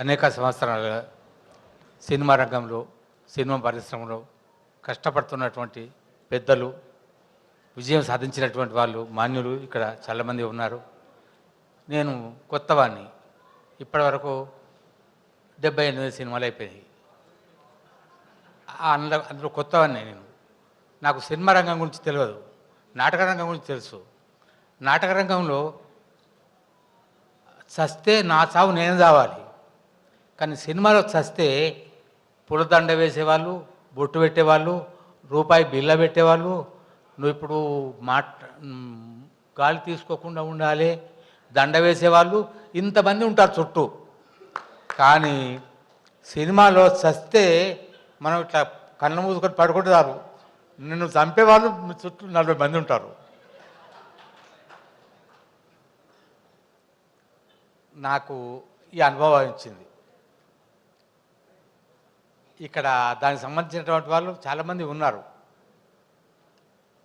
అనేక సంవత్సరాలుగా సినిమా రంగంలో సినిమా పరిశ్రమలో కష్టపడుతున్నటువంటి పెద్దలు, విజయం సాధించినటువంటి వాళ్ళు, మాన్యులు ఇక్కడ చాలామంది ఉన్నారు. నేను కొత్తవాడిని. ఇప్పటివరకు 78 సినిమాలు అయిపోయాయి. అందులో కొత్తవాడిని నేను. నాకు సినిమా రంగం గురించి తెలియదు, నాటక రంగం గురించి తెలుసు. నాటక రంగంలో చస్తే నా చావు నేను చావాలి, కానీ సినిమాలో చస్తే పూలదండ వేసేవాళ్ళు, బొట్టు పెట్టేవాళ్ళు, రూపాయి బిల్ల పెట్టేవాళ్ళు, నువ్వు ఇప్పుడు గాలి తీసుకోకుండా ఉండాలి, దండ వేసేవాళ్ళు ఇంతమంది ఉంటారు చుట్టూ. కానీ సినిమాలో చస్తే మనం ఇట్లా కళ్ళు మూసుకొని పడుకుంటారు, నిన్ను చంపేవాళ్ళు చుట్టూ 40 మంది ఉంటారు. నాకు ఈ అనుభవం ఇచ్చింది. ఇక్కడ దానికి సంబంధించినటువంటి వాళ్ళు చాలామంది ఉన్నారు.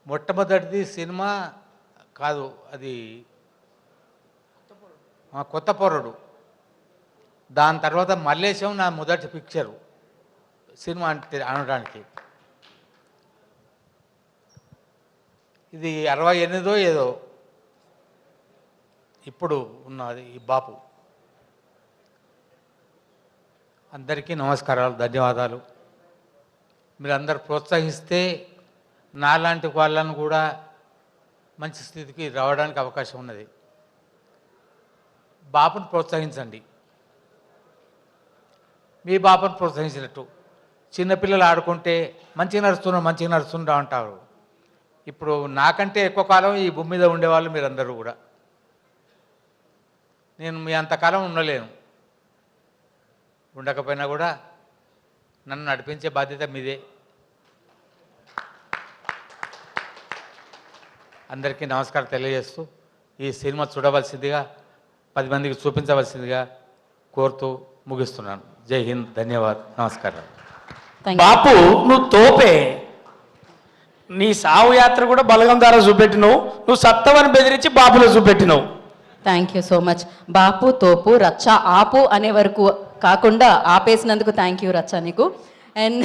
మొట్టమొదటిది సినిమా కాదు, అది కొత్త పోరడు. దాని తర్వాత మల్లేశం నా మొదటి పిక్చరు సినిమా అంటే అనడానికి. ఇది 68 ఏదో ఇప్పుడు ఉన్నది ఈ బాపు. అందరికీ నమస్కారాలు, ధన్యవాదాలు. మీరందరూ ప్రోత్సహిస్తే నాలాంటి వాళ్ళను కూడా మంచి స్థితికి రావడానికి అవకాశం ఉన్నది. బాపును ప్రోత్సహించండి. మీ బాపును ప్రోత్సహించినట్టు చిన్నపిల్లలు ఆడుకుంటే మంచిగా నడుస్తున్నా అంటారు. ఇప్పుడు నాకంటే ఎక్కువ కాలం ఈ భూమి మీద ఉండేవాళ్ళు మీరందరూ కూడా. నేను మీ అంతకాలం ఉండలేను, ఉండకపోయినా కూడా నన్ను నడిపించే బాధ్యత మీదే. అందరికీ నమస్కారం తెలియజేస్తూ ఈ సినిమా చూడవలసిందిగా, 10 మందికి చూపించవలసిందిగా కోరుతూ ముగిస్తున్నాను. జై హింద్, ధన్యవాదాలు, నమస్కారం. బాపు, నువ్వు తోపే. నీ సావు యాత్ర కూడా బలగం ద్వారా చూపెట్టినావు, నువ్వు సత్తవని బెదిరించి బాపులో చూపెట్టినావు. Thank you so much. బాపు తోపు, రచ్చ ఆపు అనే వరకు కాకుండా ఆపేసినందుకు థ్యాంక్ యూ రచ్చ నీకు. అండ్